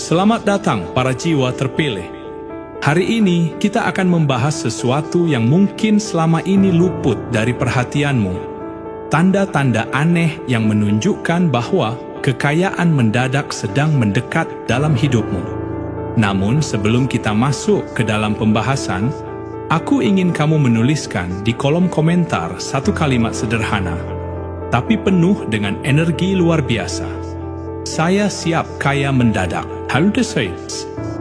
Selamat datang para jiwa terpilih. Hari ini kita akan membahas sesuatu yang mungkin selama ini luput dari perhatianmu. Tanda-tanda aneh yang menunjukkan bahwa kekayaan mendadak sedang mendekat dalam hidupmu. Namun sebelum kita masuk ke dalam pembahasan, aku ingin kamu menuliskan di kolom komentar satu kalimat sederhana, tapi penuh dengan energi luar biasa. Saya siap kaya mendadak.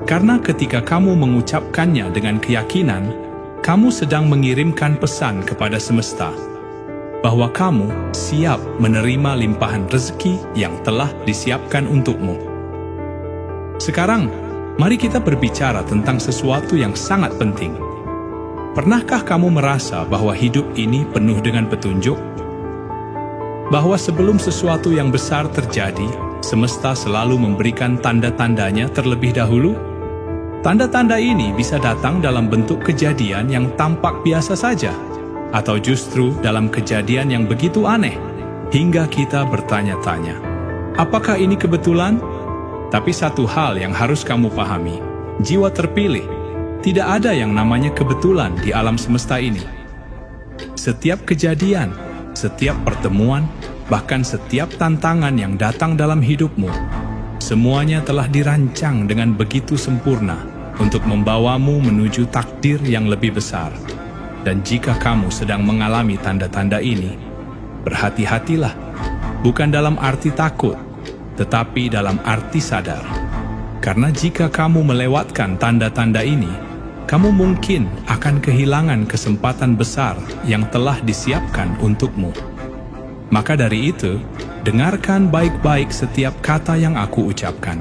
Karena ketika kamu mengucapkannya dengan keyakinan, kamu sedang mengirimkan pesan kepada semesta bahwa kamu siap menerima limpahan rezeki yang telah disiapkan untukmu. Sekarang, mari kita berbicara tentang sesuatu yang sangat penting. Pernahkah kamu merasa bahwa hidup ini penuh dengan petunjuk? Bahwa sebelum sesuatu yang besar terjadi, semesta selalu memberikan tanda-tandanya terlebih dahulu? Tanda-tanda ini bisa datang dalam bentuk kejadian yang tampak biasa saja, atau justru dalam kejadian yang begitu aneh, hingga kita bertanya-tanya, apakah ini kebetulan? Tapi satu hal yang harus kamu pahami, jiwa terpilih, tidak ada yang namanya kebetulan di alam semesta ini. Setiap kejadian, setiap pertemuan, bahkan setiap tantangan yang datang dalam hidupmu, semuanya telah dirancang dengan begitu sempurna untuk membawamu menuju takdir yang lebih besar. Dan jika kamu sedang mengalami tanda-tanda ini, berhati-hatilah, bukan dalam arti takut, tetapi dalam arti sadar. Karena jika kamu melewatkan tanda-tanda ini, kamu mungkin akan kehilangan kesempatan besar yang telah disiapkan untukmu. Maka dari itu, dengarkan baik-baik setiap kata yang aku ucapkan.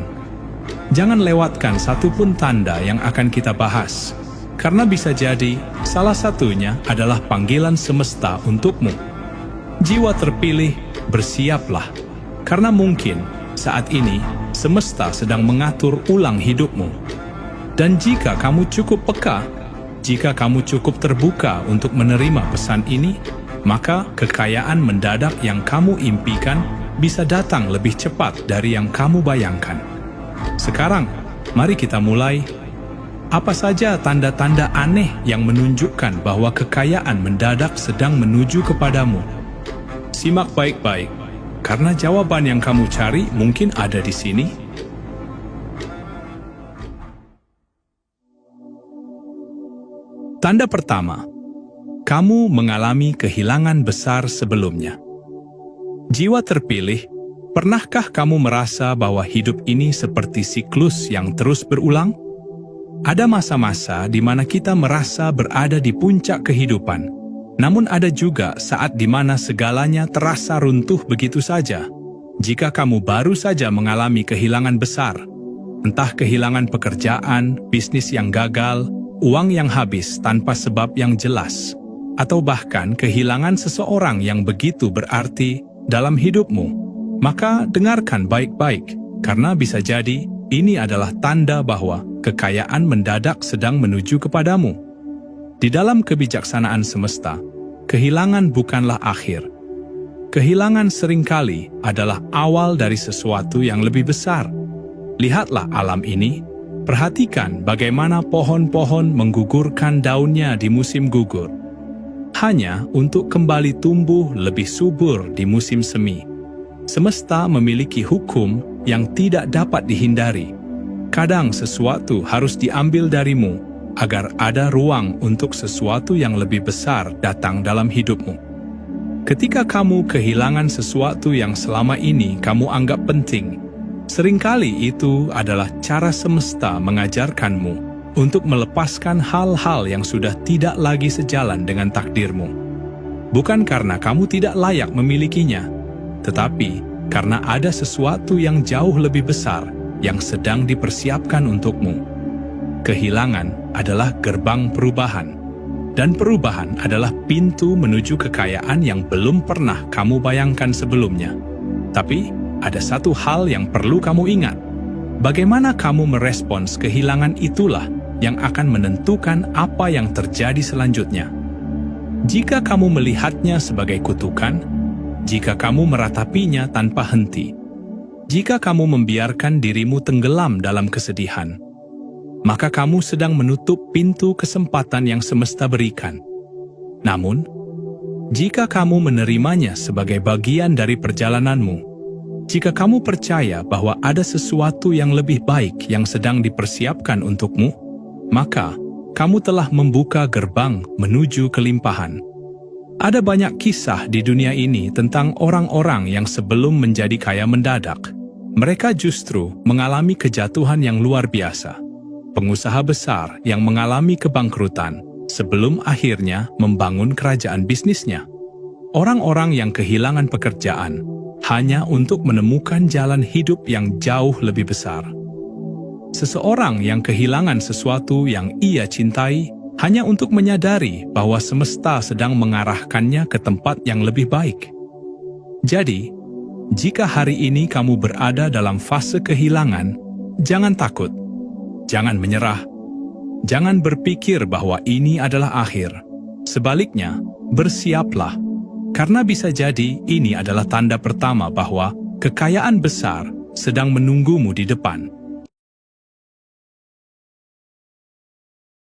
Jangan lewatkan satupun tanda yang akan kita bahas, karena bisa jadi salah satunya adalah panggilan semesta untukmu. Jiwa terpilih, bersiaplah, karena mungkin saat ini semesta sedang mengatur ulang hidupmu. Dan jika kamu cukup peka, jika kamu cukup terbuka untuk menerima pesan ini, maka kekayaan mendadak yang kamu impikan bisa datang lebih cepat dari yang kamu bayangkan. Sekarang, mari kita mulai. Apa saja tanda-tanda aneh yang menunjukkan bahwa kekayaan mendadak sedang menuju kepadamu? Simak baik-baik, karena jawaban yang kamu cari mungkin ada di sini. Tanda pertama, kamu mengalami kehilangan besar sebelumnya. Jiwa terpilih, pernahkah kamu merasa bahwa hidup ini seperti siklus yang terus berulang? Ada masa-masa di mana kita merasa berada di puncak kehidupan, namun ada juga saat di mana segalanya terasa runtuh begitu saja. Jika kamu baru saja mengalami kehilangan besar, entah kehilangan pekerjaan, bisnis yang gagal, uang yang habis tanpa sebab yang jelas, atau bahkan kehilangan seseorang yang begitu berarti dalam hidupmu, maka dengarkan baik-baik, karena bisa jadi ini adalah tanda bahwa kekayaan mendadak sedang menuju kepadamu. Di dalam kebijaksanaan semesta, kehilangan bukanlah akhir. Kehilangan seringkali adalah awal dari sesuatu yang lebih besar. Lihatlah alam ini. Perhatikan bagaimana pohon-pohon menggugurkan daunnya di musim gugur, hanya untuk kembali tumbuh lebih subur di musim semi. Semesta memiliki hukum yang tidak dapat dihindari. Kadang sesuatu harus diambil darimu agar ada ruang untuk sesuatu yang lebih besar datang dalam hidupmu. Ketika kamu kehilangan sesuatu yang selama ini kamu anggap penting, seringkali itu adalah cara semesta mengajarkanmu untuk melepaskan hal-hal yang sudah tidak lagi sejalan dengan takdirmu. Bukan karena kamu tidak layak memilikinya, tetapi karena ada sesuatu yang jauh lebih besar yang sedang dipersiapkan untukmu. Kehilangan adalah gerbang perubahan, dan perubahan adalah pintu menuju kekayaan yang belum pernah kamu bayangkan sebelumnya. Tapi, ada satu hal yang perlu kamu ingat. Bagaimana kamu merespons kehilangan itulah yang akan menentukan apa yang terjadi selanjutnya. Jika kamu melihatnya sebagai kutukan, jika kamu meratapinya tanpa henti, Jika kamu membiarkan dirimu tenggelam dalam kesedihan, maka kamu sedang menutup pintu kesempatan yang semesta berikan. Namun, jika kamu menerimanya sebagai bagian dari perjalananmu, jika kamu percaya bahwa ada sesuatu yang lebih baik yang sedang dipersiapkan untukmu, maka kamu telah membuka gerbang menuju kelimpahan. Ada banyak kisah di dunia ini tentang orang-orang yang sebelum menjadi kaya mendadak, mereka justru mengalami kejatuhan yang luar biasa. Pengusaha besar yang mengalami kebangkrutan sebelum akhirnya membangun kerajaan bisnisnya. Orang-orang yang kehilangan pekerjaan hanya untuk menemukan jalan hidup yang jauh lebih besar. Seseorang yang kehilangan sesuatu yang ia cintai hanya untuk menyadari bahwa semesta sedang mengarahkannya ke tempat yang lebih baik. Jadi, jika hari ini kamu berada dalam fase kehilangan, jangan takut, jangan menyerah, jangan berpikir bahwa ini adalah akhir. Sebaliknya, bersiaplah, karena bisa jadi ini adalah tanda pertama bahwa kekayaan besar sedang menunggumu di depan.